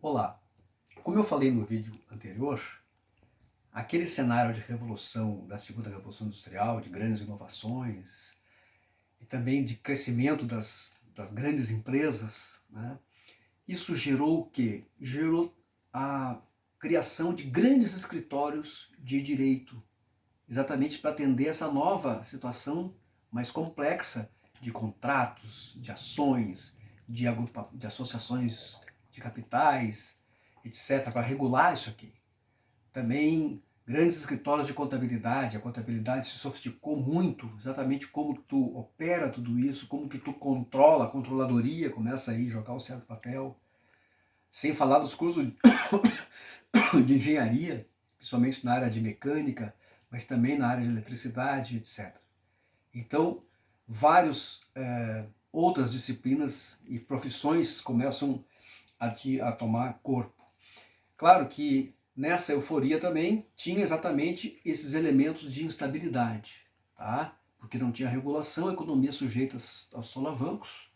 Olá, como eu falei no vídeo anterior, aquele cenário de revolução da segunda revolução industrial, de grandes inovações e também de crescimento das grandes empresas, né? Isso gerou o quê? Gerou a criação de grandes escritórios de direito, exatamente para atender essa nova situação mais complexa de contratos, de ações, de associações de capitais, etc., para regular isso aqui. Também grandes escritórios de contabilidade, a contabilidade se sofisticou muito, exatamente como tu opera tudo isso, como que tu controla, a controladoria começa aí a jogar um certo papel, sem falar dos cursos de engenharia, principalmente na área de mecânica, mas também na área de eletricidade, etc. Então, várias outras disciplinas e profissões começam a tomar corpo. Claro que nessa euforia também tinha exatamente esses elementos de instabilidade, tá? Porque não tinha regulação, a economia sujeita aos solavancos,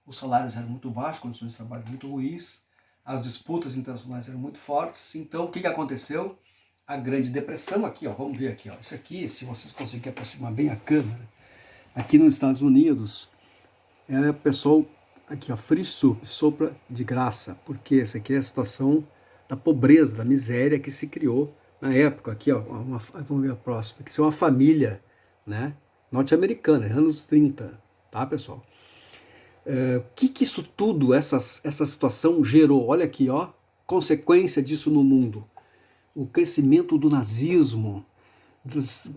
os salários eram muito baixos, condições de trabalho muito ruins, as disputas internacionais eram muito fortes. Então, o que aconteceu? A Grande Depressão, aqui, ó, vamos ver aqui, ó. Isso aqui, se vocês conseguirem aproximar bem a câmera, aqui nos Estados Unidos, o pessoal, aqui, ó, free soup, sopa de graça, porque essa aqui é a situação da pobreza, da miséria que se criou na época. Aqui, ó, vamos ver a próxima, que é uma família, né, norte-americana, anos 30, tá, pessoal? O que isso tudo, essa situação gerou? Olha aqui, ó, consequência disso no mundo. O crescimento do nazismo, desses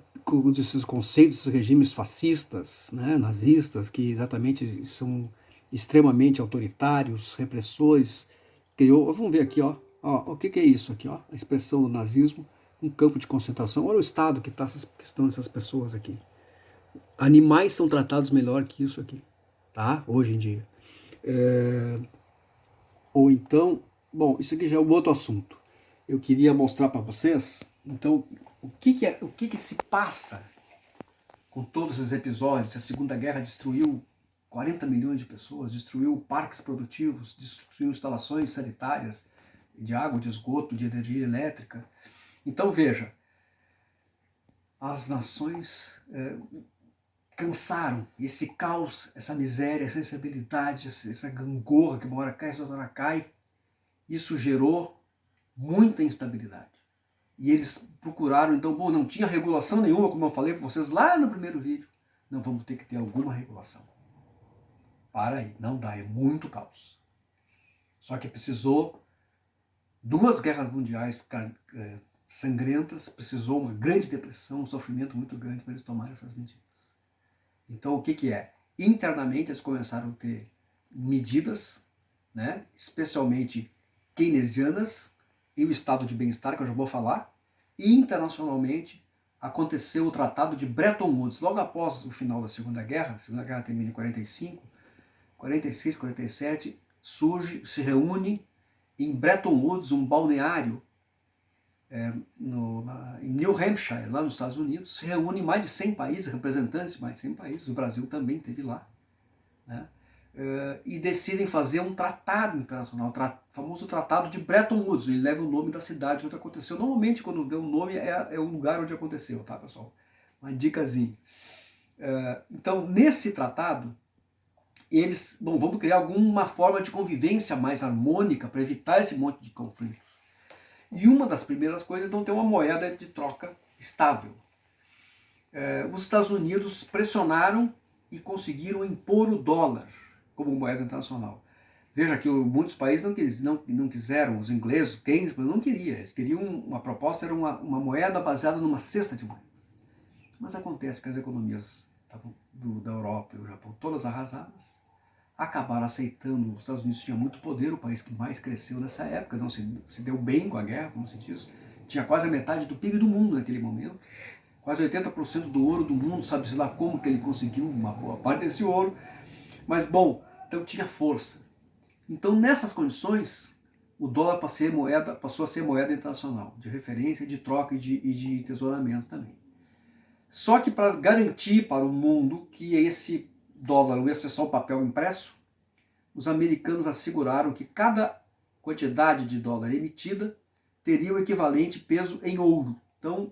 conceitos, desses regimes fascistas, né, nazistas, que exatamente são extremamente autoritários, repressores, criou, vamos ver aqui, ó, o que é isso aqui, ó, a expressão do nazismo, um campo de concentração. Olha o estado que estão essas pessoas aqui. Animais são tratados melhor que isso aqui, tá? Hoje em dia. Ou então, bom, isso aqui já é um outro assunto. Eu queria mostrar para vocês, então, o que se passa com todos esses episódios. A Segunda Guerra destruiu 40 milhões de pessoas, destruiu parques produtivos, destruiu instalações sanitárias, de água, de esgoto, de energia elétrica. Então veja, as nações cansaram, esse caos, essa miséria, essa instabilidade, essa gangorra que uma hora cai, outra hora cai, isso gerou muita instabilidade. E eles procuraram, então, bom, não tinha regulação nenhuma, como eu falei para vocês lá no primeiro vídeo. Não, vamos ter que ter alguma regulação. Para aí, não dá, é muito caos. Só que precisou 2 guerras mundiais sangrentas, precisou uma grande depressão, um sofrimento muito grande para eles tomarem essas medidas. Então, o que é? Internamente, eles começaram a ter medidas, né, especialmente keynesianas, e o estado de bem-estar, que eu já vou falar, e internacionalmente aconteceu o Tratado de Bretton Woods, logo após o final da Segunda Guerra. A Segunda Guerra termina em 45, 46, 47, se reúne em Bretton Woods, um balneário em New Hampshire, lá nos Estados Unidos. Se reúne mais de 100 países, representantes de mais de 100 países, o Brasil também esteve lá, né? E decidem fazer um tratado internacional, o famoso Tratado de Bretton Woods. Ele leva o nome da cidade onde aconteceu. Normalmente, quando vê o nome, é o lugar onde aconteceu, tá, pessoal? Uma dicasinha. Então, nesse tratado, eles, bom, vamos criar alguma forma de convivência mais harmônica para evitar esse monte de conflitos. E uma das primeiras coisas é então ter uma moeda de troca estável. Os Estados Unidos pressionaram e conseguiram impor o dólar como moeda internacional. Veja que muitos países não quiseram, os ingleses, o Keynes não queria, eles queriam, uma proposta era uma moeda baseada numa cesta de moedas. Mas acontece que as economias da Europa e o Japão, todas arrasadas, acabaram aceitando. Os Estados Unidos tinha muito poder, o país que mais cresceu nessa época, não se deu bem com a guerra, como se diz, tinha quase a metade do PIB do mundo naquele momento, quase 80% do ouro do mundo, sabe-se lá como que ele conseguiu uma boa parte desse ouro, mas bom, então tinha força. Então nessas condições, o dólar passou a ser moeda internacional, de referência, de troca e de tesouramento também. Só que para garantir para o mundo que esse dólar não ia ser só um papel impresso, os americanos asseguraram que quantidade de dólar emitida teria o equivalente peso em ouro. Então,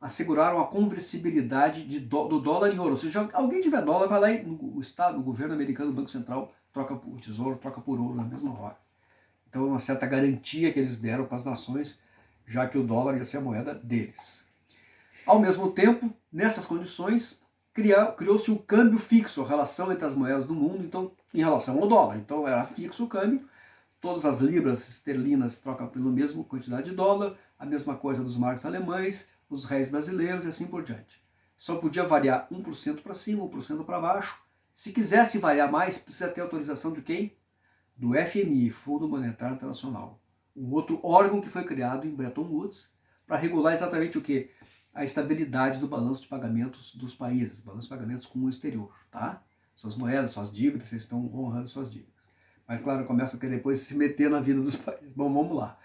asseguraram a conversibilidade do dólar em ouro. Ou seja, alguém tiver dólar, vai lá e o Estado, o governo americano, o Banco Central, troca o tesouro, troca por ouro na mesma hora. Então, uma certa garantia que eles deram para as nações, já que o dólar ia ser a moeda deles. Ao mesmo tempo, nessas condições, criou-se um câmbio fixo, a relação entre as moedas do mundo, então, em relação ao dólar. Então, era fixo o câmbio, todas as libras esterlinas trocam pela mesma quantidade de dólar, a mesma coisa dos marcos alemães, os réis brasileiros e assim por diante. Só podia variar 1% para cima, 1% para baixo. Se quisesse variar mais, precisa ter autorização de quem? Do FMI, Fundo Monetário Internacional. Um outro órgão que foi criado em Bretton Woods para regular exatamente o quê? A estabilidade do balanço de pagamentos dos países, balanço de pagamentos com o exterior, tá? Suas moedas, suas dívidas, vocês estão honrando suas dívidas. Mas, claro, começa a querer depois se meter na vida dos países. Bom, vamos lá.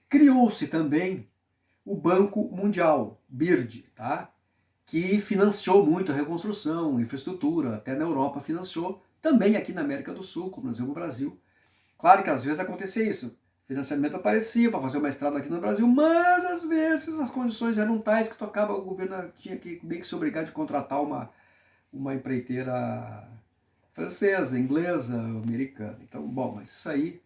Criou-se também o Banco Mundial, BIRD, tá? Que financiou muito a reconstrução, infraestrutura, até na Europa financiou, também aqui na América do Sul, como no Brasil. Claro que às vezes acontecia isso, financiamento aparecia para fazer uma estrada aqui no Brasil, mas às vezes as condições eram tais que tocava, o governo tinha que meio que se obrigar de contratar uma empreiteira francesa, inglesa, americana. Então, bom, mas isso aí.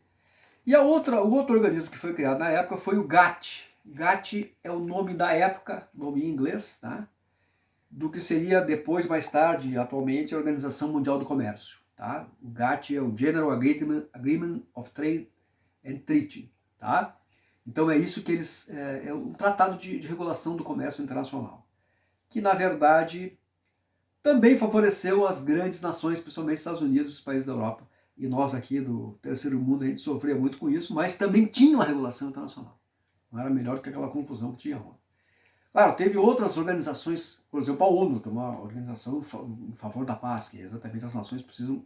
E o outro organismo que foi criado na época foi o GATT. GATT é o nome da época, nome em inglês, tá? Do que seria depois, mais tarde, atualmente, a Organização Mundial do Comércio. Tá? O GATT é o General Agreement of Trade and Treaty. Tá? Então é isso que eles... É um tratado de regulação do comércio internacional. Que, na verdade, também favoreceu as grandes nações, principalmente Estados Unidos, os países da Europa. E nós aqui do terceiro mundo, a gente sofria muito com isso, mas também tinha uma regulação internacional. Não era melhor do que aquela confusão que tinha. Claro, teve outras organizações, por exemplo, a ONU, que é uma organização em favor da paz, que exatamente as nações precisam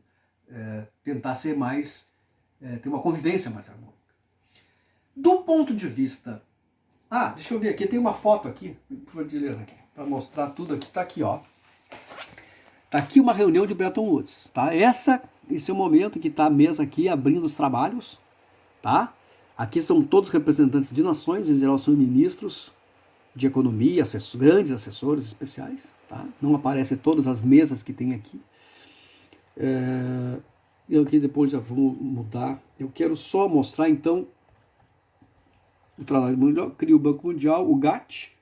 tentar ser mais, ter uma convivência mais harmônica. Do ponto de vista... deixa eu ver aqui, tem uma foto aqui, por gentileza, aqui, para mostrar tudo aqui, tá aqui, ó. Tá aqui uma reunião de Bretton Woods, tá? Esse é o momento que está a mesa aqui abrindo os trabalhos, tá? Aqui são todos representantes de nações, em geral são ministros de economia, grandes assessores especiais, tá? Não aparecem todas as mesas que tem aqui. Eu aqui depois já vou mudar. Eu quero só mostrar então o Tratado Mundial, cria o Banco Mundial, o GATT,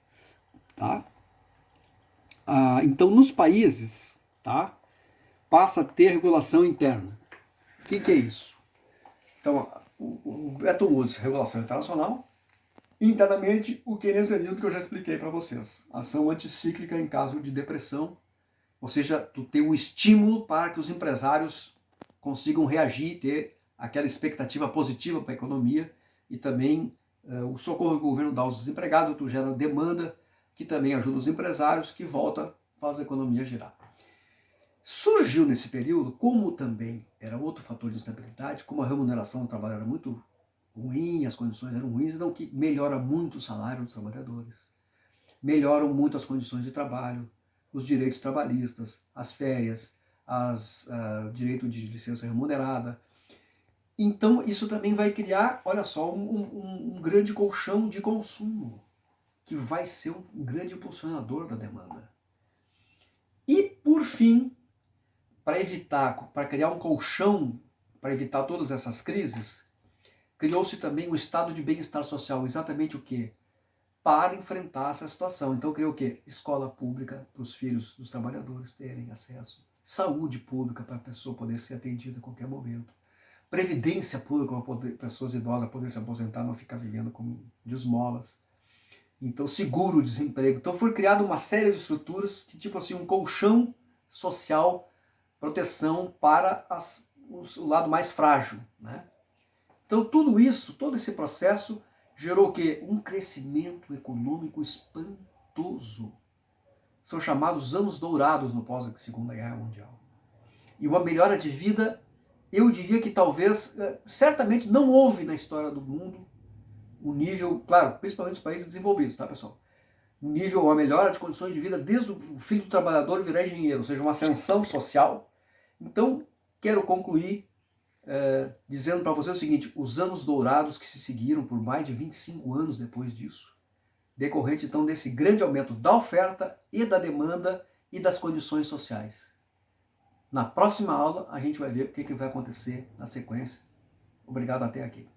tá? Então nos países, tá? Passa a ter regulação interna. O que é isso? Então, o Bretton Woods, regulação internacional. Internamente, o keynesianismo que eu já expliquei para vocês. Ação anticíclica em caso de depressão, ou seja, tu tem um estímulo para que os empresários consigam reagir, ter aquela expectativa positiva para a economia e também o socorro que o governo dá aos desempregados, tu gera demanda, que também ajuda os empresários, que volta, faz a economia girar. Surgiu nesse período, como também era outro fator de instabilidade, como a remuneração do trabalho era muito ruim, as condições eram ruins, então que melhora muito o salário dos trabalhadores, melhoram muito as condições de trabalho, os direitos trabalhistas, as férias, direito de licença remunerada. Então isso também vai criar, olha só, um grande colchão de consumo, que vai ser um grande impulsionador da demanda. E, por fim, para criar um colchão, para evitar todas essas crises, criou-se também um estado de bem-estar social. Exatamente o quê? Para enfrentar essa situação. Então criou o quê? Escola pública para os filhos dos trabalhadores terem acesso. Saúde pública para a pessoa poder ser atendida a qualquer momento. Previdência pública para pessoas idosas poderem se aposentar, não ficar vivendo de esmolas. Então seguro-desemprego. Então foi criada uma série de estruturas que tipo assim, um colchão social, proteção para o lado mais frágil, né? Então tudo isso, todo esse processo gerou o quê? Um crescimento econômico espantoso. São chamados anos dourados no pós-Segunda Guerra Mundial. E uma melhora de vida, eu diria que talvez, certamente não houve na história do mundo um nível, claro, principalmente os países desenvolvidos, tá pessoal? Um nível, uma melhora de condições de vida desde o filho do trabalhador virar engenheiro, ou seja, uma ascensão social. Então, quero concluir dizendo para você o seguinte: os anos dourados que se seguiram por mais de 25 anos depois disso, decorrente então desse grande aumento da oferta e da demanda e das condições sociais. Na próxima aula a gente vai ver o que vai acontecer na sequência. Obrigado até aqui.